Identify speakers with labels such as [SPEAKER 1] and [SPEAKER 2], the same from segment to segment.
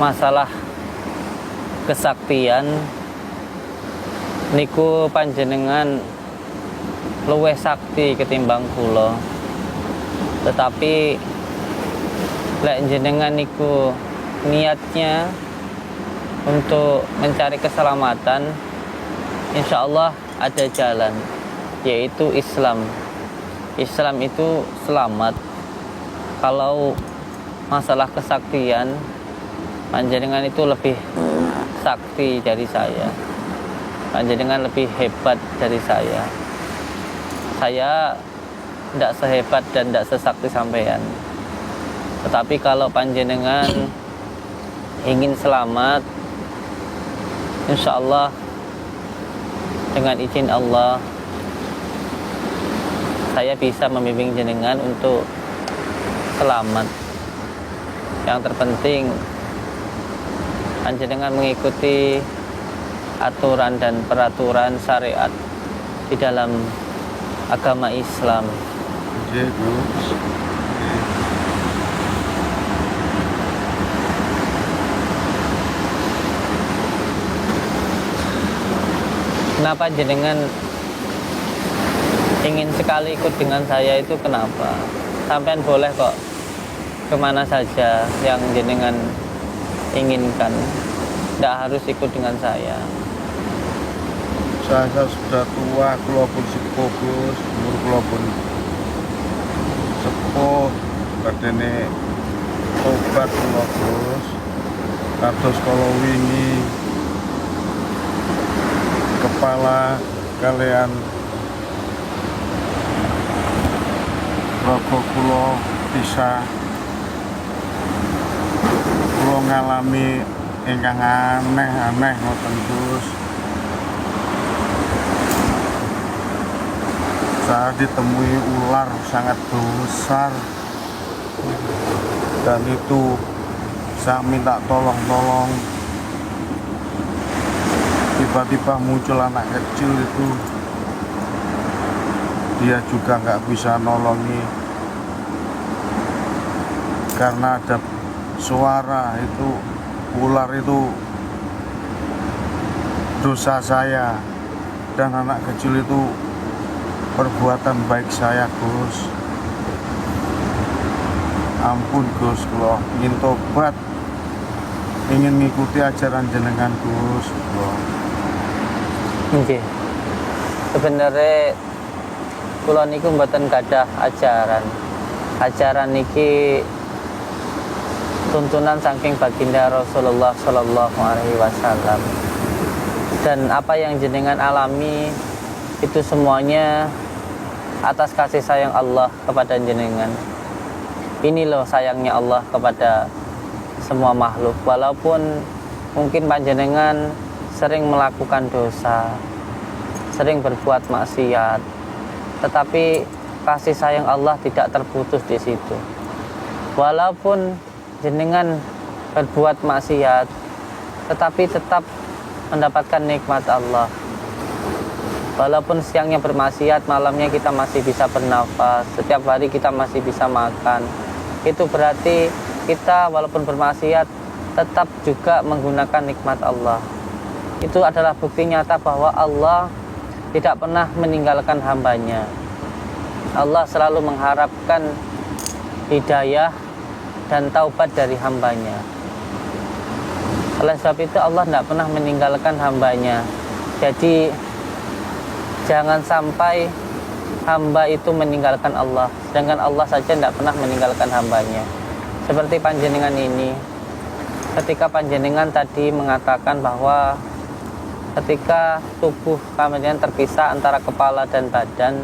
[SPEAKER 1] masalah kesaktian niku panjenengan luwih sakti ketimbang kula. Tetapi lek jenengan niku niatnya untuk mencari keselamatan, insya Allah ada jalan, yaitu Islam. Islam itu selamat. Kalau masalah kesaktian, panjenengan itu lebih sakti dari saya. Panjenengan lebih hebat dari saya. Saya tidak sehebat dan tidak sesakti sampean. Tetapi kalau panjenengan ingin selamat, insya Allah dengan izin Allah saya bisa membimbing jenengan untuk selamat. Yang terpenting panjenengan mengikuti aturan dan peraturan syariat di dalam agama Islam. Kenapa jenengan ingin sekali ikut dengan saya itu kenapa? Sampean boleh kok kemana saja yang jenengan inginkan, tidak harus ikut dengan saya.
[SPEAKER 2] Saya sudah tua, kula pun sepuh Gus, umur kula pun sepuh, badene obat kula Gus. Kados kala wingi kepala kalian raga kula bisa kula ngalami ingkang aneh-aneh ngoten Gus. Saya ditemui ular sangat besar dan itu saya minta tolong. Tiba-tiba muncul anak kecil itu, dia juga nggak bisa nolongi karena ada suara itu, ular itu dosa saya dan anak kecil itu perbuatan baik saya Gus. Ampun Gus, kula ingin tobat, ingin mengikuti ajaran jenengan Gus.
[SPEAKER 1] Nggih. Sebenarnya kula niku mboten gadah ajaran. Ajaran niki tuntunan saking baginda Rasulullah Shallallahu Alaihi Wasallam. Dan apa yang jenengan alami itu semuanya atas kasih sayang Allah kepada jenengan. Ini loh sayangnya Allah kepada semua makhluk. Walaupun mungkin panjenengan sering melakukan dosa, sering berbuat maksiat, tetapi kasih sayang Allah tidak terputus di situ. Walaupun jenengan berbuat maksiat, tetapi tetap mendapatkan nikmat Allah. Walaupun siangnya bermaksiat, malamnya kita masih bisa bernafas, setiap hari kita masih bisa makan. Itu berarti kita walaupun bermaksiat tetap juga menggunakan nikmat Allah. Itu adalah bukti nyata bahwa Allah tidak pernah meninggalkan hambanya. Allah selalu mengharapkan hidayah dan taubat dari hambanya. Oleh sebab itu Allah tidak pernah meninggalkan hambanya. Jadi jangan sampai hamba itu meninggalkan Allah, sedangkan Allah saja tidak pernah meninggalkan hambanya. Seperti panjenengan ini, ketika panjenengan tadi mengatakan bahwa ketika tubuh panjenengan terpisah antara kepala dan badan,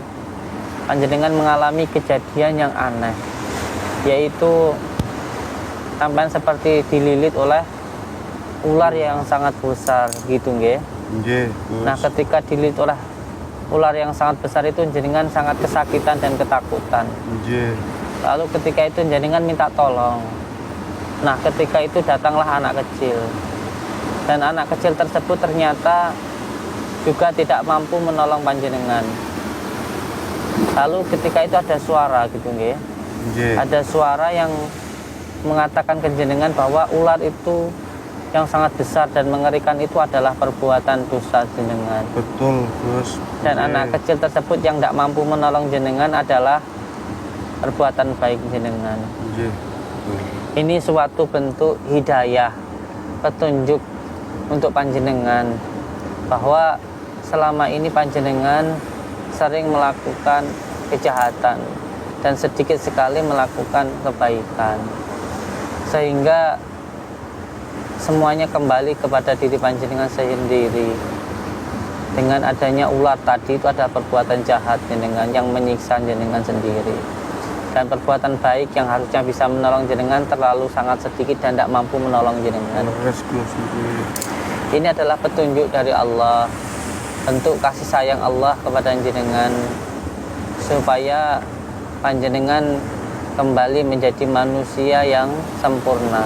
[SPEAKER 1] panjenengan mengalami kejadian yang aneh, yaitu sampai seperti dililit oleh ular yang sangat besar gitu nggih.
[SPEAKER 2] Nggih,
[SPEAKER 1] Nah, ketika dililit oleh ular yang sangat besar itu jenengan sangat kesakitan dan ketakutan.
[SPEAKER 2] nggih.
[SPEAKER 1] Lalu ketika itu jenengan minta tolong. Nah, ketika itu datanglah anak kecil. Dan anak kecil tersebut ternyata juga tidak mampu menolong panjenengan. Lalu ketika itu ada suara gitu nggih.
[SPEAKER 2] Nggih.
[SPEAKER 1] Ada suara yang mengatakan ke jenengan bahwa ular itu yang sangat besar dan mengerikan itu adalah perbuatan dosa jenengan.
[SPEAKER 2] Betul, Gus.
[SPEAKER 1] Dan anak kecil tersebut yang tidak mampu menolong jenengan adalah perbuatan baik jenengan.
[SPEAKER 2] Nggih.
[SPEAKER 1] Ini suatu bentuk hidayah, petunjuk untuk panjenengan bahwa selama ini panjenengan sering melakukan kejahatan dan sedikit sekali melakukan kebaikan, sehingga semuanya kembali kepada diri panjenengan sendiri. Dengan adanya ular tadi itu ada perbuatan jahat jenengan yang menyiksa jenengan sendiri, dan perbuatan baik yang harusnya bisa menolong jenengan terlalu sangat sedikit dan tidak mampu menolong jenengan. Ini adalah petunjuk dari Allah, bentuk kasih sayang Allah kepada jenengan, supaya panjenengan kembali menjadi manusia yang sempurna.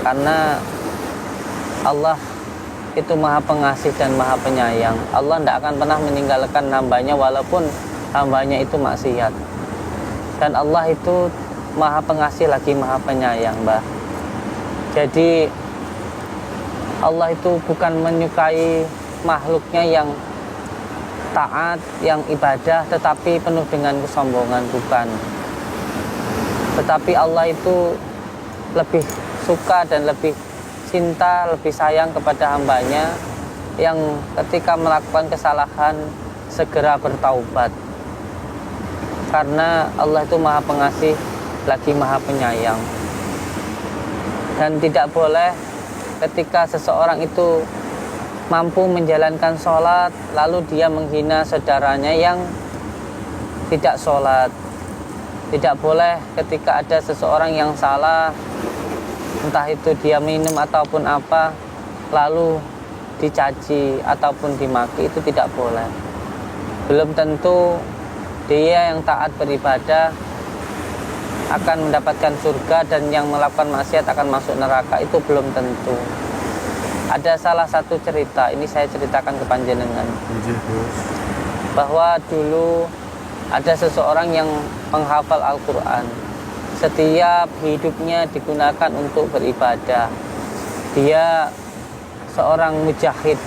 [SPEAKER 1] Karena Allah itu maha pengasih dan maha penyayang. Allah tidak akan pernah meninggalkan hambanya walaupun hambanya itu maksiat. Dan Allah itu maha pengasih lagi maha penyayang, Mbah. Jadi Allah itu bukan menyukai makhluknya yang taat, yang ibadah, tetapi penuh dengan kesombongan, bukan. Tetapi Allah itu lebih suka dan lebih cinta, lebih sayang kepada hambanya yang ketika melakukan kesalahan segera bertaubat. Karena Allah itu maha pengasih lagi maha penyayang. Dan tidak boleh ketika seseorang itu mampu menjalankan sholat lalu dia menghina saudaranya yang tidak sholat. Tidak boleh ketika ada seseorang yang salah, entah itu dia minum ataupun apa, lalu dicaci ataupun dimaki, itu tidak boleh. Belum tentu dia yang taat beribadah akan mendapatkan surga dan yang melakukan maksiat akan masuk neraka, itu belum tentu. Ada salah satu cerita, ini saya ceritakan ke panjenengan, bahwa dulu ada seseorang yang menghafal Al-Quran. Setiap hidupnya digunakan untuk beribadah. Dia seorang mujahid,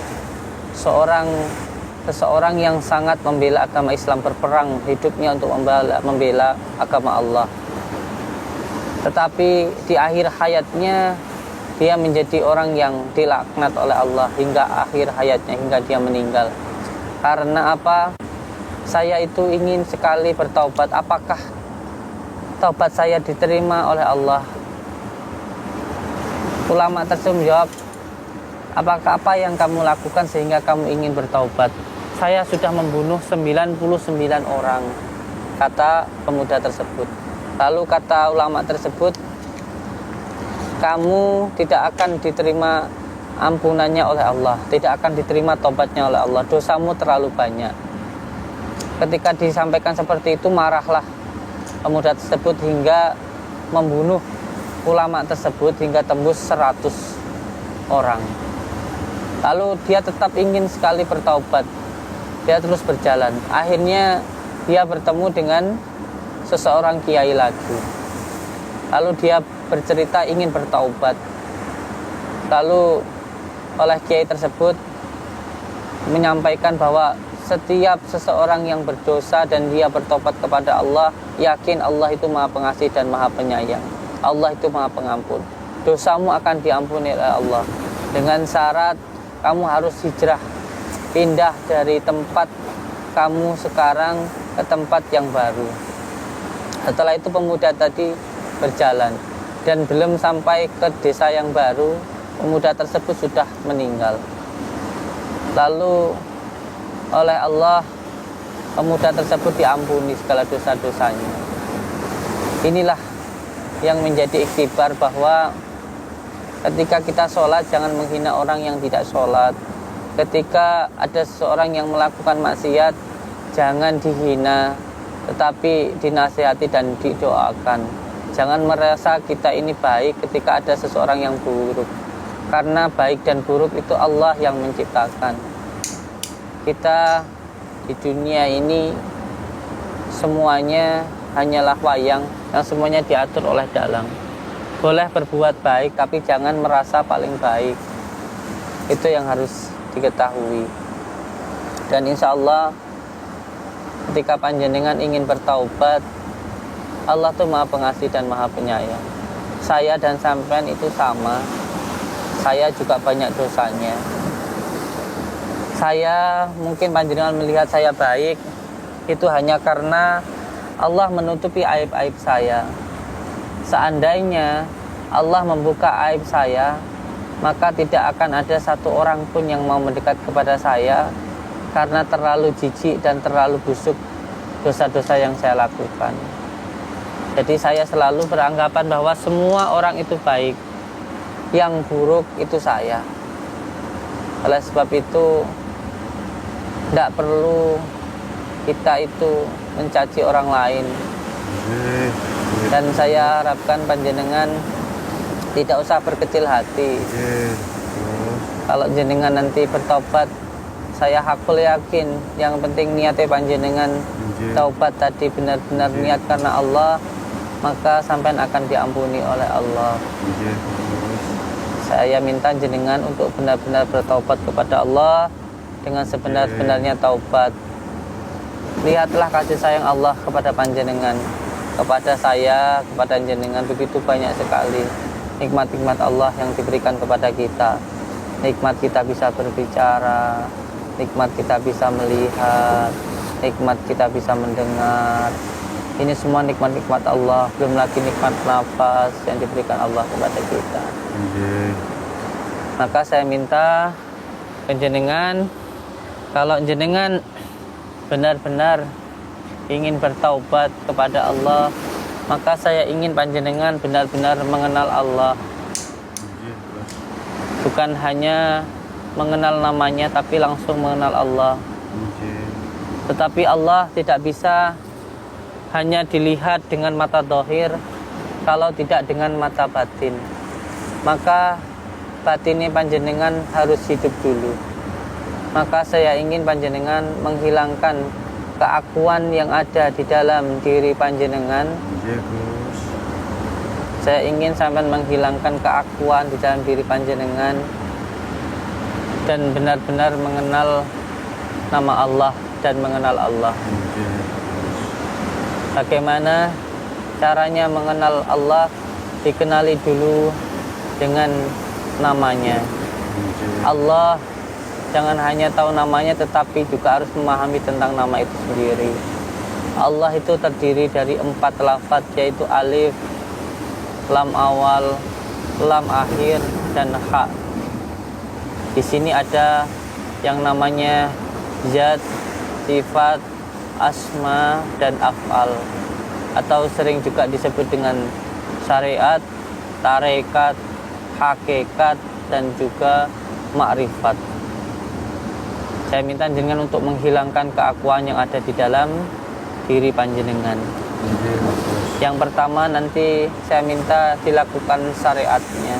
[SPEAKER 1] seseorang yang sangat membela agama Islam, berperang hidupnya untuk membela agama Allah. Tetapi di akhir hayatnya dia menjadi orang yang dilaknat oleh Allah hingga akhir hayatnya, hingga dia meninggal. Karena apa? Saya itu ingin sekali bertaubat. Apakah taubat saya diterima oleh Allah? Ulama tersebut menjawab, apakah apa yang kamu lakukan sehingga kamu ingin bertaubat? Saya sudah membunuh 99 orang, kata pemuda tersebut. Lalu kata ulama tersebut, kamu tidak akan diterima ampunannya oleh Allah, tidak akan diterima taubatnya oleh Allah, dosamu terlalu banyak. Ketika disampaikan seperti itu, marahlah pemuda tersebut hingga membunuh ulama tersebut hingga tembus 100 orang. Lalu dia tetap ingin sekali bertaubat, dia terus berjalan. Akhirnya dia bertemu dengan seseorang kiai lagi. Lalu dia bercerita ingin bertaubat. Lalu oleh kiai tersebut menyampaikan bahwa setiap seseorang yang berdosa dan dia bertobat kepada Allah, yakin Allah itu maha pengasih dan maha penyayang. Allah itu maha pengampun. Dosamu akan diampuni oleh Allah. Dengan syarat kamu harus hijrah, pindah dari tempat kamu sekarang ke tempat yang baru. Setelah itu pemuda tadi berjalan dan belum sampai ke desa yang baru, pemuda tersebut sudah meninggal. Lalu oleh Allah pemuda tersebut diampuni segala dosa-dosanya. Inilah yang menjadi iktibar bahwa ketika kita sholat jangan menghina orang yang tidak sholat. Ketika ada seseorang yang melakukan maksiat jangan dihina, tetapi dinasihati dan didoakan. Jangan merasa kita ini baik ketika ada seseorang yang buruk, karena baik dan buruk itu Allah yang menciptakan. Kita di dunia ini semuanya hanyalah wayang yang semuanya diatur oleh dalang. boleh berbuat baik tapi jangan merasa paling baik. Itu yang harus diketahui. Dan insya Allah ketika panjenengan ingin bertaubat, Allah tuh maha pengasih dan maha penyayang. Saya dan sampean itu sama. Saya juga banyak dosanya. Saya mungkin panjenengan melihat saya baik itu hanya karena Allah menutupi aib-aib saya. Seandainya Allah membuka aib saya, maka tidak akan ada satu orang pun yang mau mendekat kepada saya karena terlalu jijik dan terlalu busuk dosa-dosa yang saya lakukan. Jadi saya selalu beranggapan bahwa semua orang itu baik, yang buruk itu saya. Oleh sebab itu tidak perlu kita itu mencaci orang lain. Dan saya harapkan panjenengan tidak usah berkecil hati. Kalau jenengan nanti bertobat, saya hakul yakin yang penting niatnya panjenengan taubat tadi benar-benar niat karena Allah, maka sampean akan diampuni oleh Allah. Saya minta jenengan untuk benar-benar bertaubat kepada Allah dengan sebenar-benarnya taubat. Lihatlah kasih sayang Allah kepada panjenengan, kepada saya, kepada jenengan begitu banyak sekali nikmat-nikmat Allah yang diberikan kepada kita. Nikmat kita bisa berbicara, nikmat kita bisa melihat, nikmat kita bisa mendengar. Ini semua nikmat-nikmat Allah, belum lagi nikmat nafas yang diberikan Allah kepada kita. Maka saya minta panjenengan, kalau jenengan benar-benar ingin bertaubat kepada Allah, maka saya ingin panjenengan benar-benar mengenal Allah. Bukan hanya mengenal namanya, tapi langsung mengenal Allah. Tetapi Allah tidak bisa hanya dilihat dengan mata zahir kalau tidak dengan mata batin. Maka batinnya panjenengan harus hidup dulu. Maka saya ingin panjenengan menghilangkan keakuan yang ada di dalam diri panjenengan. Saya ingin sampai menghilangkan keakuan di dalam diri panjenengan dan benar-benar mengenal nama Allah dan mengenal Allah. Bagaimana caranya mengenal Allah? Dikenali dulu dengan namanya. Allah jangan hanya tahu namanya, tetapi juga harus memahami tentang nama itu sendiri. Allah itu terdiri dari 4 lafaz, yaitu alif, lam awal, lam akhir, dan ha. Di sini ada yang namanya zat, sifat, asma, dan af'al, atau sering juga disebut dengan syariat, tarekat, hakikat, dan juga ma'rifat. Saya minta jenengan untuk menghilangkan keakuan yang ada di dalam diri panjenengan. Yang pertama nanti saya minta dilakukan syariatnya.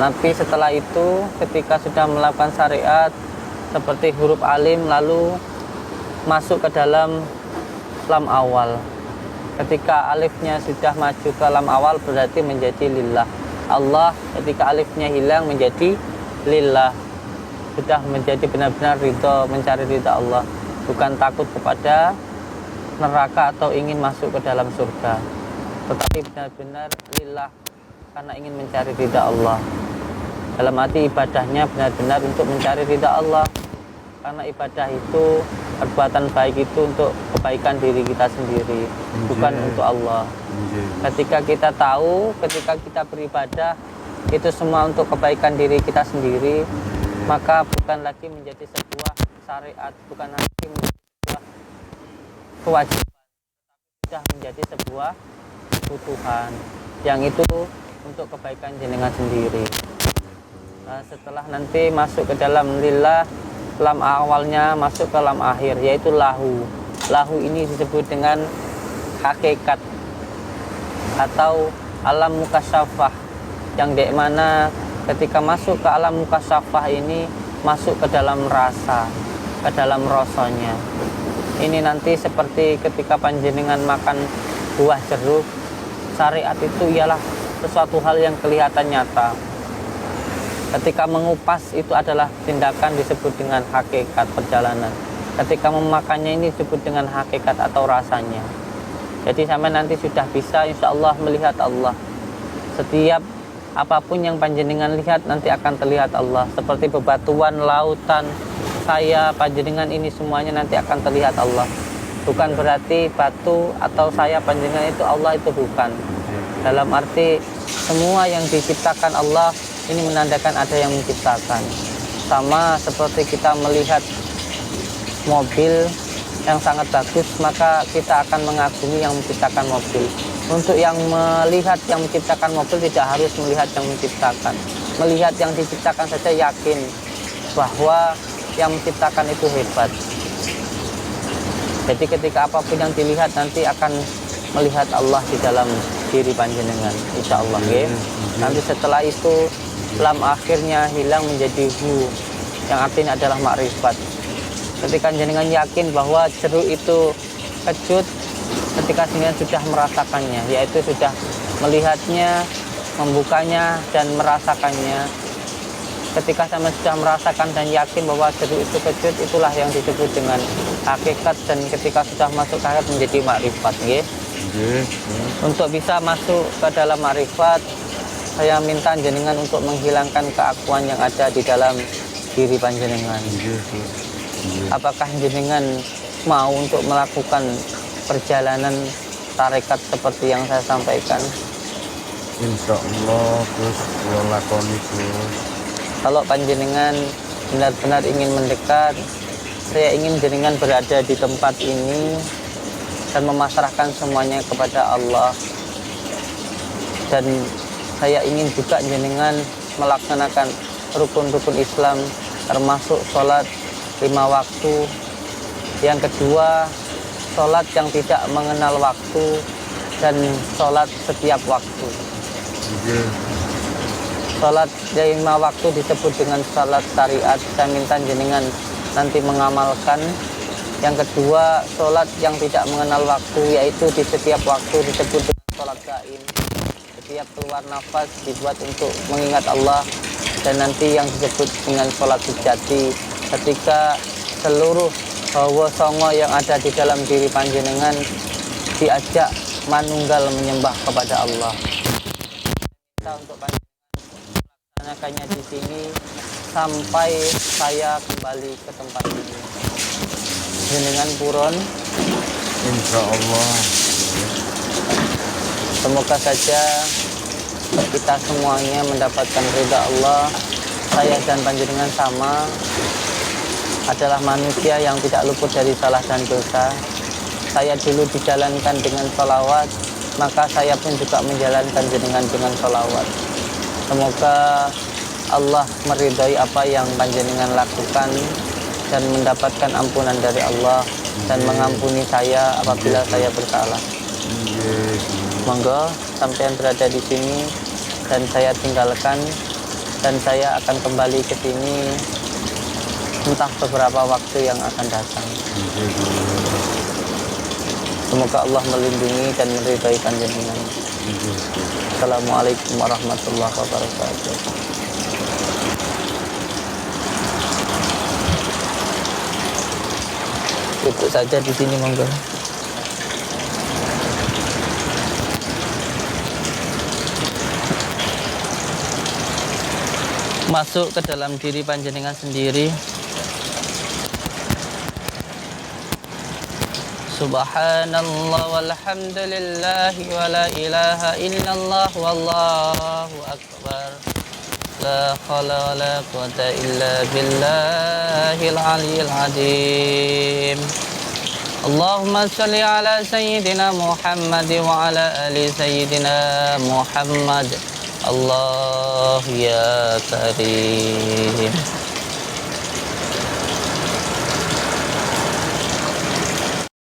[SPEAKER 1] Nanti setelah itu ketika sudah melakukan syariat seperti huruf alim, lalu masuk ke dalam lam awal. Ketika alifnya sudah maju ke lam awal berarti menjadi lillah. Allah ketika alifnya hilang menjadi lillah. Sudah menjadi benar-benar ridho, mencari ridha Allah, bukan takut kepada neraka atau ingin masuk ke dalam surga, tetapi benar-benar lillah karena ingin mencari ridha Allah. Dalam arti ibadahnya benar-benar untuk mencari ridha Allah, karena ibadah itu, perbuatan baik itu untuk kebaikan diri kita sendiri, bukan untuk Allah. Ketika kita tahu, ketika kita beribadah itu semua untuk kebaikan diri kita sendiri, maka bukan lagi menjadi sebuah syariat, bukan lagi menjadi sebuah kewajiban, sudah menjadi sebuah kebutuhan yang itu untuk kebaikan jenengan sendiri. Nah, setelah nanti masuk ke dalam lillah, lam awalnya masuk ke lam akhir, yaitu lahu. Lahu ini disebut dengan hakikat atau alam mukasyafah, yang di mana ketika masuk ke alam mukasyafah ini masuk ke dalam rasa, ke dalam rasanya. Ini nanti seperti ketika panjenengan makan buah jeruk, syariat itu ialah sesuatu hal yang kelihatan nyata. Ketika mengupas itu adalah tindakan disebut dengan hakikat perjalanan. Ketika memakannya ini disebut dengan hakikat atau rasanya. Jadi sampai nanti sudah bisa insya Allah melihat Allah. Setiap apapun yang panjenengan lihat nanti akan terlihat Allah. Seperti bebatuan, lautan, saya, panjenengan ini semuanya nanti akan terlihat Allah. Bukan berarti batu atau saya panjenengan itu Allah, itu bukan. Dalam arti semua yang diciptakan Allah ini menandakan ada yang menciptakan. Sama seperti kita melihat mobil yang sangat bagus, maka kita akan mengagumi yang menciptakan mobil. Untuk yang melihat yang menciptakan mobil tidak harus melihat yang menciptakan. Melihat yang diciptakan saja yakin bahwa yang menciptakan itu hebat. Jadi ketika apapun yang dilihat nanti akan melihat Allah di dalam diri panjenengan, insya Allah. Nanti setelah itu lam akhirnya hilang menjadi hu, yang artinya adalah makrifat. Ketika jenengan yakin bahwa jeruk itu kecut, ketika jenengan sudah merasakannya, yaitu sudah melihatnya, membukanya dan merasakannya. Ketika sama sudah merasakan dan yakin bahwa jeruk itu kecut, itulah yang disebut dengan hakikat. Dan ketika sudah masuk ke hakikat menjadi makrifat. Untuk bisa masuk ke dalam makrifat, saya minta jenengan untuk menghilangkan keakuan yang ada di dalam diri panjenengan. Apakah jenengan mau untuk melakukan perjalanan tarekat seperti yang saya sampaikan?
[SPEAKER 2] Insya Allah terus lakoni terus.
[SPEAKER 1] Kalau panjenengan benar-benar ingin mendekat, saya ingin jenengan berada di tempat ini dan memasrahkan semuanya kepada Allah. Dan saya ingin juga jenengan melaksanakan rukun-rukun Islam, termasuk sholat 5 waktu. Yang kedua, sholat yang tidak mengenal waktu dan sholat setiap waktu. Sholat 5 waktu disebut dengan sholat syariat. Saya minta jenengan nanti mengamalkan. Yang kedua, sholat yang tidak mengenal waktu, yaitu di setiap waktu disebut dengan sholat gaim. Setiap keluar nafas dibuat untuk mengingat Allah. Dan nanti yang disebut dengan sholat sujati, ketika seluruh hawa songo yang ada di dalam diri panjenengan diajak manunggal menyembah kepada Allah. Kita untuk panjenengan melaksanakannya di sini sampai saya kembali ke tempat ini. Jenengan purun,
[SPEAKER 2] Insya Allah.
[SPEAKER 1] Semoga saja kita semuanya mendapatkan ridha Allah. Saya dan panjenengan sama, adalah manusia yang tidak luput dari salah dan dosa. Saya dulu dijalankan dengan sholawat, maka saya pun juga menjalankan dengan sholawat. Semoga Allah meridhai apa yang panjenengan lakukan dan mendapatkan ampunan dari Allah dan mengampuni saya apabila saya bersalah. Monggo sampean berada di sini dan saya tinggalkan, dan saya akan kembali ke sini entah beberapa waktu yang akan datang. Semoga Allah melindungi dan meridhai panjenengan. Assalamualaikum warahmatullahi wabarakatuh. Cukup saja di sini, monggo. Masuk ke dalam diri panjenengan sendiri. Subhanallah walhamdulillah wa la ilaha illallah wallahu akbar. La haula wa la quwata illa billahil aliyyil azim. Allahumma shalli ala sayyidina Muhammad wa ala ali sayyidina Muhammad. Allah ya Karim.